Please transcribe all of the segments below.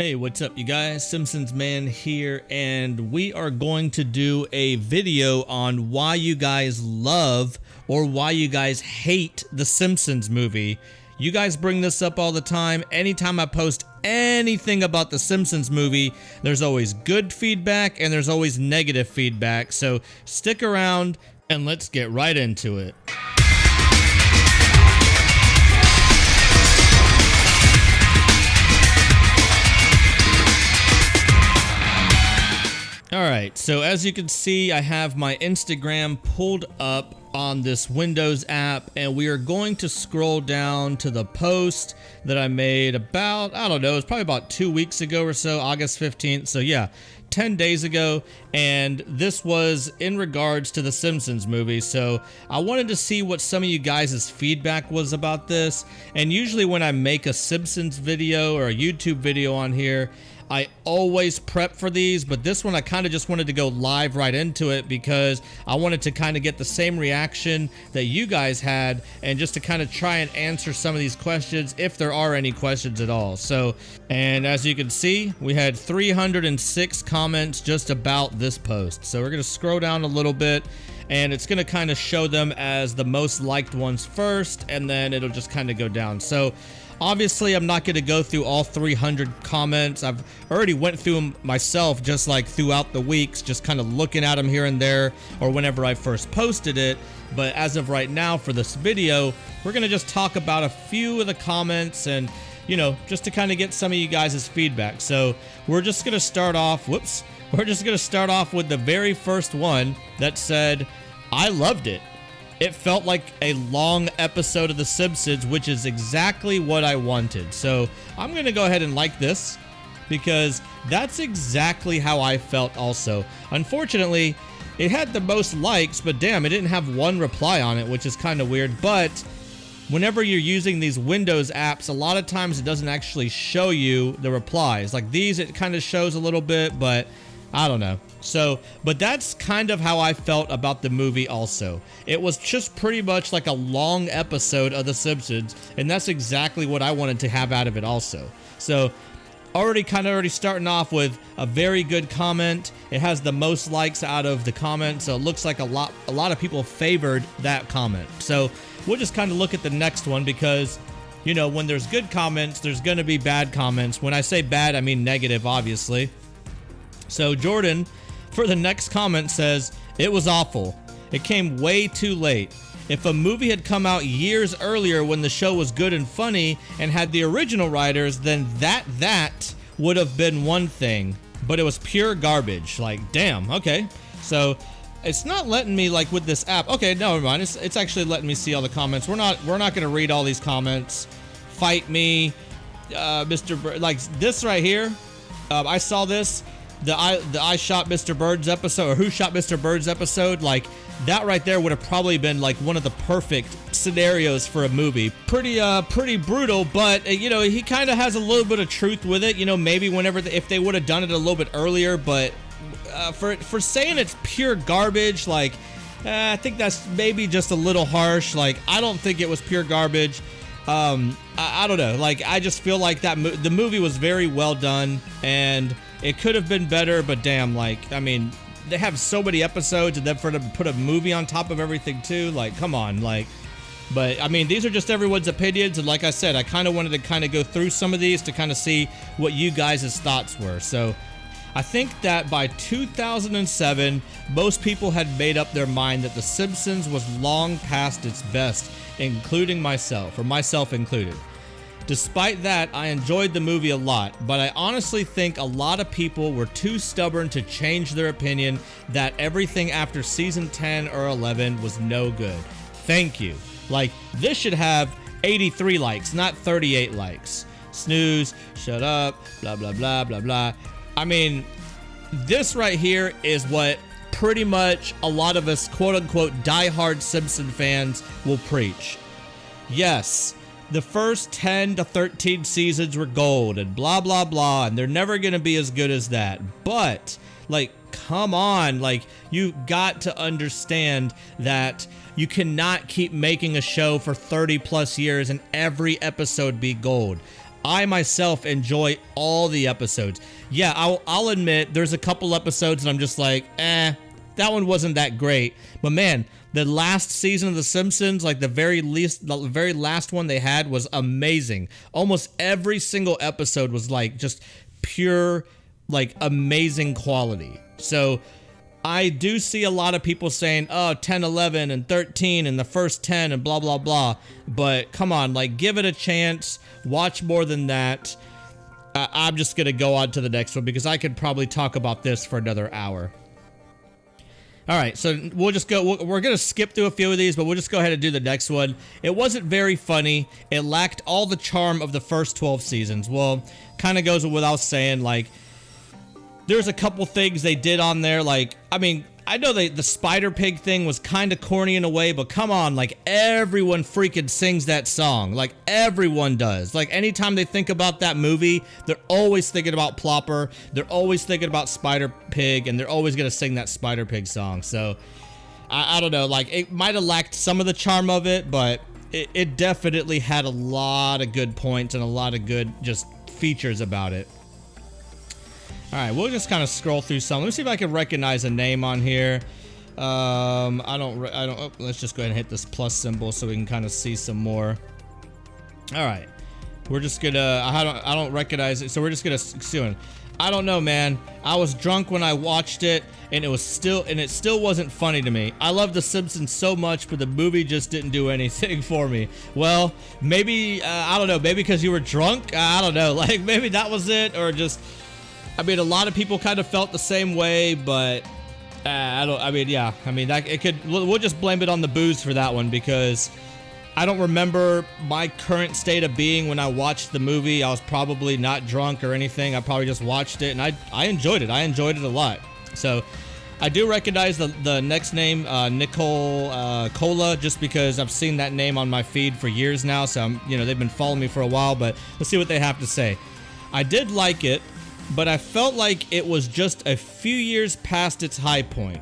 Hey, what's up, you guys? Simpsons Man here, and we are going to do a video on why you guys love or why you guys hate the Simpsons movie. You guys bring this up all the time. Anytime I post anything about the Simpsons movie, there's always good feedback and there's always negative feedback. So stick around and let's get right into it. Alright, so as you can see, I have my Instagram pulled up on this Windows app, and we are going to scroll down to the post that I made about, I don't know, it's probably about 2 weeks ago or so, August 15th, so yeah, 10 days ago, and this was in regards to the Simpsons movie. So I wanted to see what some of you guys' feedback was about this, and usually when I make a Simpsons video or a YouTube video on here, I always prep for these, but this one I kind of just wanted to go live right into it because I wanted to kind of get the same reaction that you guys had and just to kind of try and answer some of these questions if there are any questions at all. So, and as you can see, we had 306 comments just about this post. So we're going to scroll down a little bit and it's going to kind of show them as the most liked ones first, and then it'll just kind of go down. So obviously, I'm not going to go through all 300 comments. I've already went through them myself just like throughout the weeks, just kind of looking at them here and there or whenever I first posted it. But as of right now for this video, we're going to just talk about a few of the comments and, you know, just to kind of get some of you guys' feedback. So we're just going to start off, we're just going to start off with the very first one that said, "I loved it. It felt like a long episode of The Simpsons, which is exactly what I wanted." So I'm going to go ahead and like this because that's exactly how I felt also. Unfortunately, it had the most likes, but damn, it didn't have one reply on it, which is kind of weird. But whenever you're using these Windows apps, a lot of times it doesn't actually show you the replies. Like these, it kind of shows a little bit, but I don't know. So, but that's kind of how I felt about the movie also. It was just pretty much like a long episode of The Simpsons, and that's exactly what I wanted to have out of it also. So, already starting off with a very good comment. It has the most likes out of the comments, so it looks like a lot of people favored that comment. So, we'll just kind of look at the next one because, you know, when there's good comments, there's going to be bad comments. When I say bad, I mean negative, obviously. So, Jordan, for the next comment, says, "It was awful. It came way too late. If a movie had come out years earlier when the show was good and funny and had the original writers, then that would have been one thing. But it was pure garbage." Like, damn, okay. So, it's not letting me, like, with this app. Okay, no, never mind. It's actually letting me see all the comments. We're not going to read all these comments. Fight me, Mr. Like, this right here, I saw this. The I Shot Mr. Bird's episode, or Who Shot Mr. Bird's episode, like that right there would have probably been like one of the perfect scenarios for a movie. Pretty brutal, but you know, he kind of has a little bit of truth with it. You know, maybe if they would have done it a little bit earlier, but for saying it's pure garbage, like I think that's maybe just a little harsh. Like I don't think it was pure garbage. I don't know. Like I just feel like the movie was very well done and it could have been better, but damn, like, I mean, they have so many episodes and then for them to put a movie on top of everything too, like, come on, like, but I mean, these are just everyone's opinions. And like I said, I kind of wanted to kind of go through some of these to kind of see what you guys' thoughts were. So I think that by 2007, most people had made up their mind that The Simpsons was long past its best, including myself included. Despite that, I enjoyed the movie a lot, but I honestly think a lot of people were too stubborn to change their opinion that everything after season 10 or 11 was no good. Thank you. Like, this should have 83 likes, not 38 likes. Snooze, shut up, blah, blah, blah, blah, blah. I mean, this right here is what pretty much a lot of us, quote-unquote, diehard Simpson fans will preach. Yes, the first 10 to 13 seasons were gold and blah, blah, blah, and they're never going to be as good as that. But, like, come on, like, you got to understand that you cannot keep making a show for 30 plus years and every episode be gold. I myself enjoy all the episodes. Yeah, I'll admit there's a couple episodes that I'm just like, that one wasn't that great. But man, the last season of The Simpsons, like the very last one they had was amazing. Almost every single episode was like just pure, like amazing quality. So I do see a lot of people saying, oh, 10, 11, and 13, and the first 10, and blah, blah, blah. But come on, like, give it a chance. Watch more than that. I'm just going to go on to the next one because I could probably talk about this for another hour. All right, so we'll just go. We're going to skip through a few of these, but we'll just go ahead and do the next one. It wasn't very funny. It lacked all the charm of the first 12 seasons. Well, kind of goes without saying, like, there's a couple things they did on there, like, I mean, I know the Spider Pig thing was kind of corny in a way, but come on, like, everyone freaking sings that song. Like, everyone does. Like, anytime they think about that movie, they're always thinking about Plopper, they're always thinking about Spider Pig, and they're always gonna sing that Spider Pig song. So, I don't know, like, it might have lacked some of the charm of it, but it definitely had a lot of good points and a lot of good just features about it. All right, we'll just kind of scroll through some. Let me see if I can recognize a name on here. Oh, let's just go ahead and hit this plus symbol so we can kind of see some more. All right, we're just gonna. I don't recognize it, so we're just gonna see. I don't know, man. I was drunk when I watched it, and it still wasn't funny to me. I love The Simpsons so much, but the movie just didn't do anything for me. Well, maybe I don't know. Maybe because you were drunk. I don't know. Like maybe that was it, or just. I mean, a lot of people kind of felt the same way, but we'll just blame it on the booze for that one because I don't remember my current state of being when I watched the movie. I was probably not drunk or anything. I probably just watched it, and I enjoyed it. I enjoyed it a lot. So I do recognize the next name, Nicole Cola, just because I've seen that name on my feed for years now. So they've been following me for a while, but let's see what they have to say. I did like it, but I felt like it was just a few years past its high point.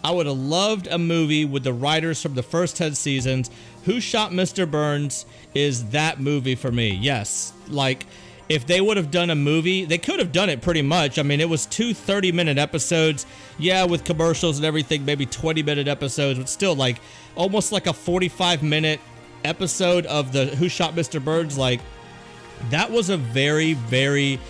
I would have loved a movie with the writers from the first 10 seasons. Who Shot Mr. Burns is that movie for me. Yes, like if they would have done a movie, they could have done it pretty much. I mean, it was 2 30-minute episodes. Yeah, with commercials and everything, maybe 20-minute episodes, but still like almost like a 45-minute episode of the Who Shot Mr. Burns. Like that was a very, very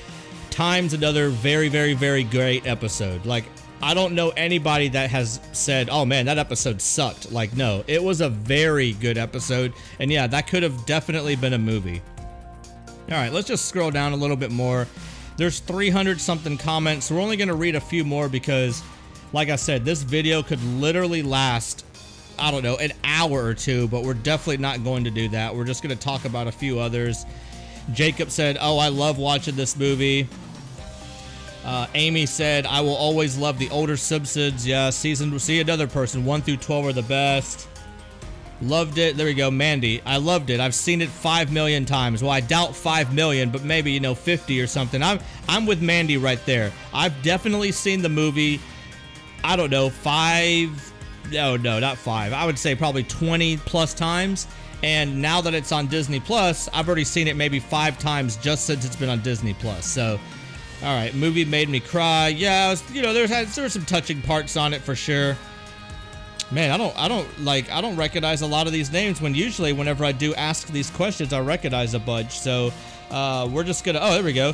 times another very, very, very great episode. Like I don't know anybody that has said, oh man, that episode sucked. Like no, it was a very good episode, and yeah, that could have definitely been a movie. All right, let's just scroll down a little bit more. There's 300 something comments, so we're only going to read a few more because like I said, this video could literally last, I don't know, an hour or two, but we're definitely not going to do that. We're just going to talk about a few others. Jacob said, oh, I love watching this movie. Amy said, I will always love the older Simpsons. Yeah, see another person. 1 through 12 are the best. Loved it. There we go. Mandy, I loved it. I've seen it 5 million times. Well, I doubt 5 million, but maybe, 50 or something. I'm with Mandy right there. I've definitely seen the movie, I don't know, 5. No, not 5. I would say probably 20 plus times. And now that it's on Disney Plus, I've already seen it maybe 5 times just since it's been on Disney Plus. So, all right, movie made me cry. Yeah, there were some touching parts on it for sure. Man, I don't recognize a lot of these names when usually whenever I do ask these questions, I recognize a bunch. So, we're just gonna. Oh, there we go.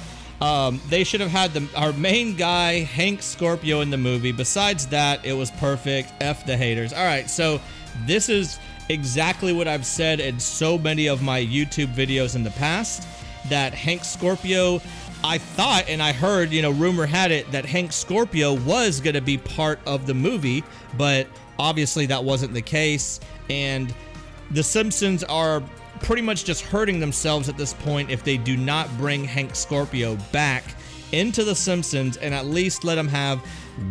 They should have had our main guy Hank Scorpio in the movie. Besides that, it was perfect. F the haters. All right, so this is exactly what I've said in so many of my YouTube videos in the past, that Hank Scorpio, I thought and I heard, rumor had it that Hank Scorpio was going to be part of the movie, but obviously that wasn't the case, and The Simpsons are pretty much just hurting themselves at this point if they do not bring Hank Scorpio back into The Simpsons and at least let him have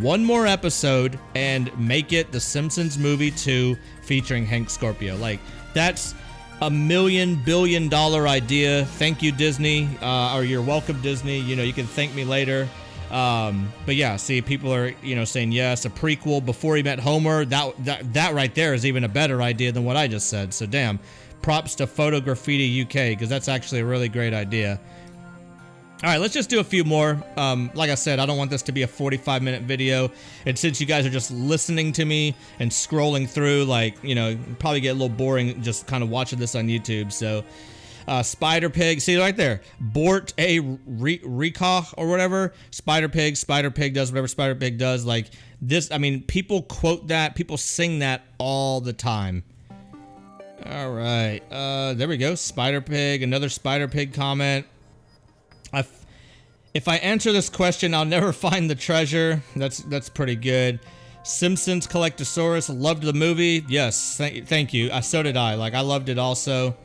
one more episode and make it The Simpsons Movie 2 featuring Hank Scorpio. Like, that's $1 billion idea. Thank you, Disney, or you're welcome, Disney. You can thank me later. But yeah, see, people are, saying yes, a prequel before he met Homer. That right there is even a better idea than what I just said. So damn, props to Photo Graffiti UK, because that's actually a really great idea. All right, let's just do a few more. Like I said, I don't want this to be a 45-minute video. And since you guys are just listening to me and scrolling through, like, you know, probably get a little boring just kind of watching this on YouTube. So, Spider Pig, see right there, Bort a Rekoch or whatever. Spider Pig does whatever Spider Pig does. Like this, I mean, people quote that, people sing that all the time. All right, there we go. Spider Pig, another Spider Pig comment. If I answer this question, I'll never find the treasure. That's pretty good. Simpsons Collectosaurus, loved the movie. Yes, thank you. So did I. Like, I loved it also.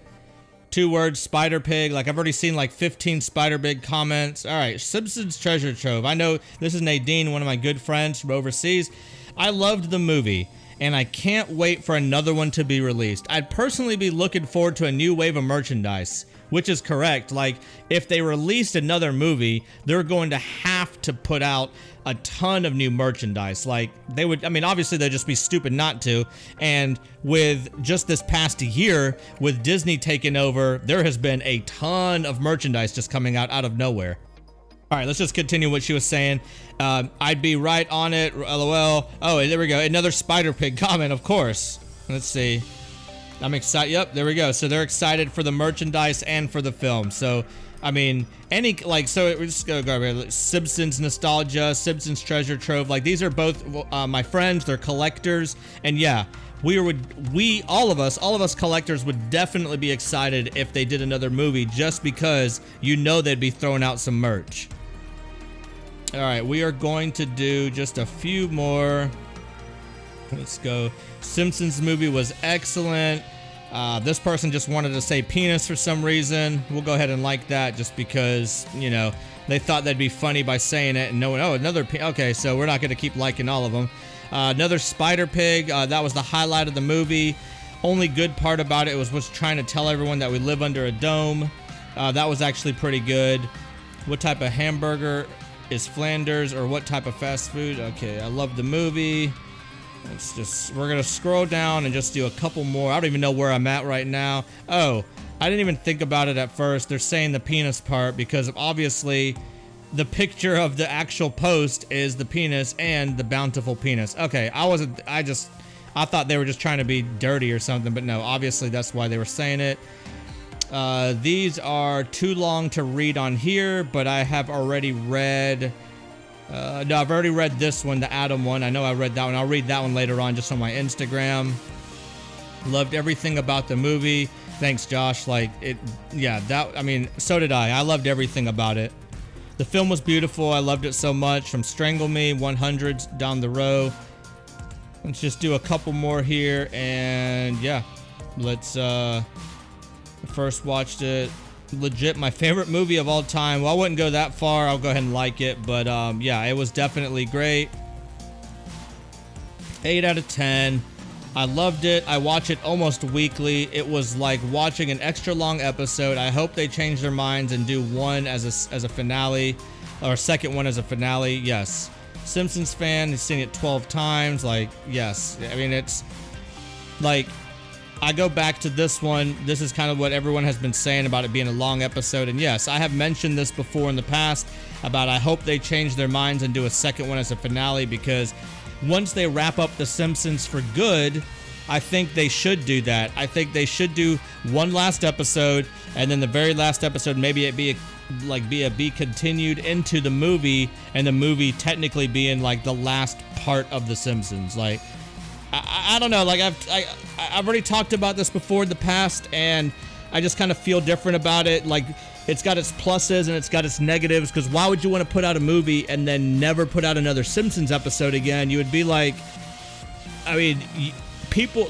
2 words, Spider Pig. Like, I've already seen like 15 Spider Pig comments. All right, Simpsons Treasure Trove. I know this is Nadine, one of my good friends from overseas. I loved the movie, and I can't wait for another one to be released. I'd personally be looking forward to a new wave of merchandise, which is correct. Like, if they released another movie, they're going to have to put out a ton of new merchandise. Like, they would, I mean, obviously they'd just be stupid not to. And with just this past year, with Disney taking over, there has been a ton of merchandise just coming out of nowhere. All right, let's just continue what she was saying. I'd be right on it, LOL. Oh, there we go. Another Spider Pig comment, of course. Let's see. I'm excited. Yep, there we go. So they're excited for the merchandise and for the film. So, I mean, any, like, so we're just gonna go over Simpsons nostalgia, Simpsons treasure trove. Like, these are both my friends. They're collectors, and yeah, all of us collectors would definitely be excited if they did another movie, just because you know they'd be throwing out some merch. All right, we are going to do just a few more. Let's go. Simpsons movie was excellent. This person just wanted to say penis for some reason. We'll go ahead and like that just because, you know, they thought that'd be funny by saying it and knowing, oh, another okay, so we're not going to keep liking all of them. Another Spider Pig. That was the highlight of the movie. Only good part about it was trying to tell everyone that we live under a dome. That was actually pretty good. What type of hamburger is Flanders, or what type of fast food? Okay, I love the movie. We're gonna scroll down and just do a couple more. I don't even know where I'm at right now. Oh, I didn't even think about it at first. They're saying the penis part because obviously the picture of the actual post is the penis and the bountiful penis. Okay, I thought they were just trying to be dirty or something, but no, obviously that's why they were saying it. These are too long to read on here, but I have already read. No, I've already read this one, the Adam one. I know I read that one. I'll read that one later on just on my Instagram. Loved everything about the movie. Thanks, Josh. Like, it, yeah, that, I mean, so did I. I loved everything about it. The film was beautiful. I loved it so much. From Strangle Me, 100s down the row. Let's just do a couple more here. And yeah, let's, first watched it. Legit my favorite movie of all time. Well, I wouldn't go that far. I'll go ahead and like it, but yeah, it was definitely great. 8 out of 10. I loved it. I watch it almost weekly. It was like watching an extra long episode. I hope they change their minds and do one as a finale, or second one as a finale. Yes, Simpsons fan. He's seen it 12 times. Like, yes, I mean, it's like, I go back to this one. This is kind of what everyone has been saying about it being a long episode. And yes, I have mentioned this before in the past about I hope they change their minds and do a second one as a finale, because once they wrap up The Simpsons for good, I think they should do that. I think they should do one last episode, and then the very last episode, maybe it be continued into the movie, and the movie technically being like the last part of The Simpsons. Like, I don't know, like I've already talked about this before in the past, and I just kind of feel different about it. Like, it's got its pluses and it's got its negatives, because why would you want to put out a movie and then never put out another Simpsons episode again? You would be like, I mean, people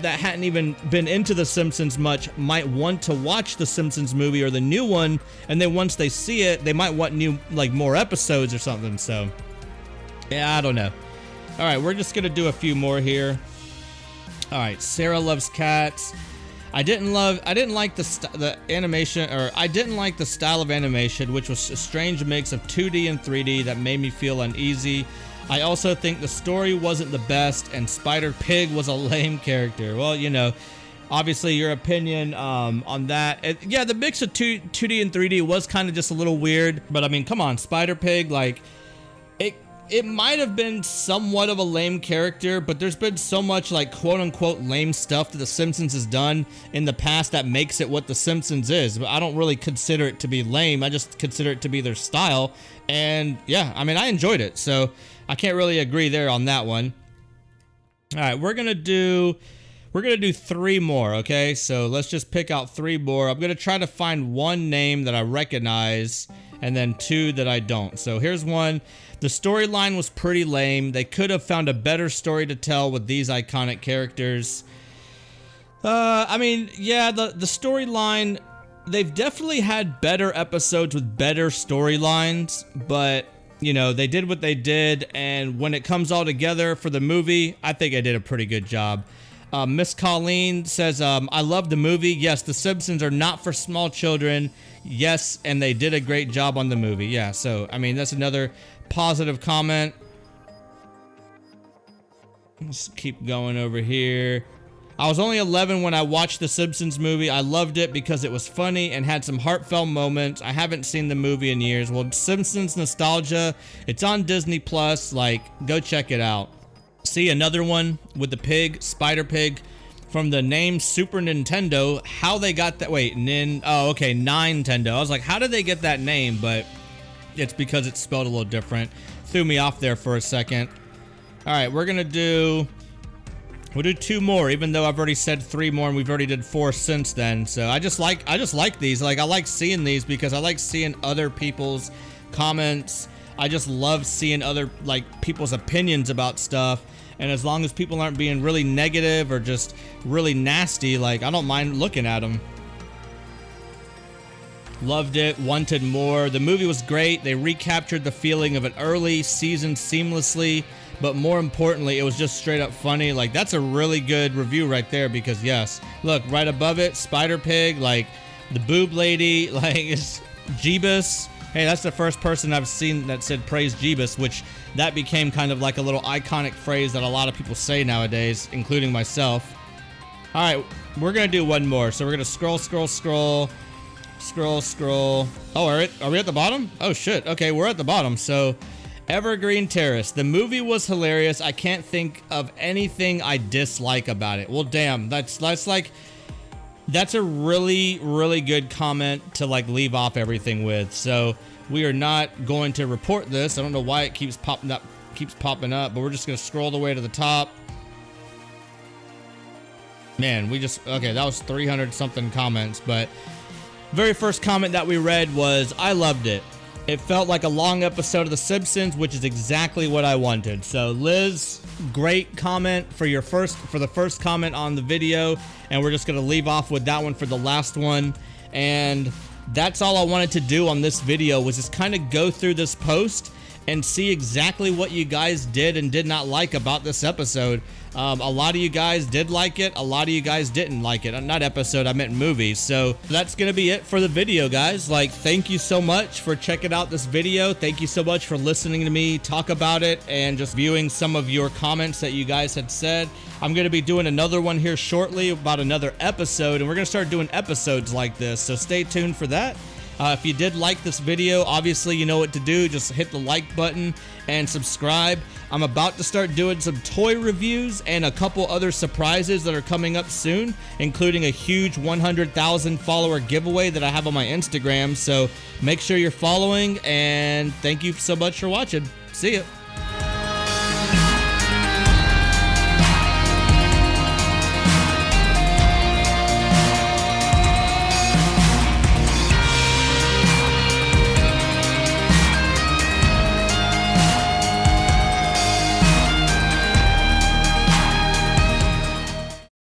that hadn't even been into The Simpsons much might want to watch the Simpsons movie or the new one, and then once they see it, they might want new, like, more episodes or something. So yeah, I don't know. All right, we're just gonna do a few more here. All right, Sarah loves cats. I didn't like the animation, or I didn't like the style of animation, which was a strange mix of 2D and 3D that made me feel uneasy. I also think the story wasn't the best, and Spider Pig was a lame character. Well, you know, Obviously, your opinion on that. Yeah, the mix of 2D and 3D was kind of just a little weird. But I mean, come on, Spider-Pig, like, it might have been somewhat of a lame character, but there's been so much, like, quote-unquote lame stuff that The Simpsons has done in the past that makes it what The Simpsons is. But I don't really consider it to be lame. I just consider it to be their style. And, yeah, I mean, I enjoyed it. So I can't really agree there on that one. All right, we're gonna do 3 more, okay? So let's just pick out 3 more. I'm gonna try to find one name that I recognize and then 2 that I don't. So here's one. The storyline was pretty lame. They could have found a better story to tell with these iconic characters. I mean, yeah, the storyline, they've definitely had better episodes with better storylines, but you know, they did what they did, and when it comes all together for the movie, I think I did a pretty good job. Miss Colleen says, I love the movie. Yes, The Simpsons are not for small children. Yes, and they did a great job on the movie. Yeah, so, I mean, that's another positive comment. Let's keep going over here. I was only 11 when I watched The Simpsons movie. I loved it because it was funny and had some heartfelt moments. I haven't seen the movie in years. Well, Simpsons nostalgia. It's on Disney Plus. Like, go check it out. See, another one with the pig, Spider-Pig, from the name Super Nintendo. How they got that? Wait, oh, okay, Nintendo. I was like, how did they get that name? But it's because it's spelled a little different. Threw me off there for a second. All right, we'll do 2 more, even though I've already said 3 more and we've already did 4 since then. So I just like these. Like, I like seeing these because I like seeing other people's comments. I just love seeing other, like, people's opinions about stuff. And as long as people aren't being really negative or just really nasty, like, I don't mind looking at them. Loved it, wanted more. The movie was great. They recaptured the feeling of an early season seamlessly, but more importantly, it was just straight up funny. Like, that's a really good review right there because, yes, look, right above it, Spider-Pig, like, the boob lady, like, it's Jeebus. Hey, that's the first person I've seen that said praise Jeebus, which that became kind of like a little iconic phrase that a lot of people say nowadays, including myself. All right, we're going to do one more. So we're going to scroll. Oh, are we at the bottom? Oh, shit. Okay, we're at the bottom. So, Evergreen Terrace. The movie was hilarious. I can't think of anything I dislike about it. Well, damn. That's a really, really good comment to, like, leave off everything with. So, we are not going to report this. I don't know why it keeps popping up, but we're just going to scroll the way to the top. Man, okay, that was 300 something comments, but very first comment that we read was, I loved it. It felt like a long episode of The Simpsons, which is exactly what I wanted. So Liz, great comment for the first comment on the video, and we're just gonna leave off with that one for the last one. And that's all I wanted to do on this video, was just kind of go through this post and see exactly what you guys did and did not like about this episode. A lot of you guys did like it. A lot of you guys didn't like it. Not episode, I meant movies. So that's going to be it for the video, guys. Like, thank you so much for checking out this video. Thank you so much for listening to me talk about it and just viewing some of your comments that you guys had said. I'm going to be doing another one here shortly about another episode, and we're going to start doing episodes like this. So stay tuned for that. If you did like this video, obviously you know what to do. Just hit the like button and subscribe. I'm about to start doing some toy reviews and a couple other surprises that are coming up soon, including a huge 100,000 follower giveaway that I have on my Instagram. So make sure you're following, and thank you so much for watching. See ya.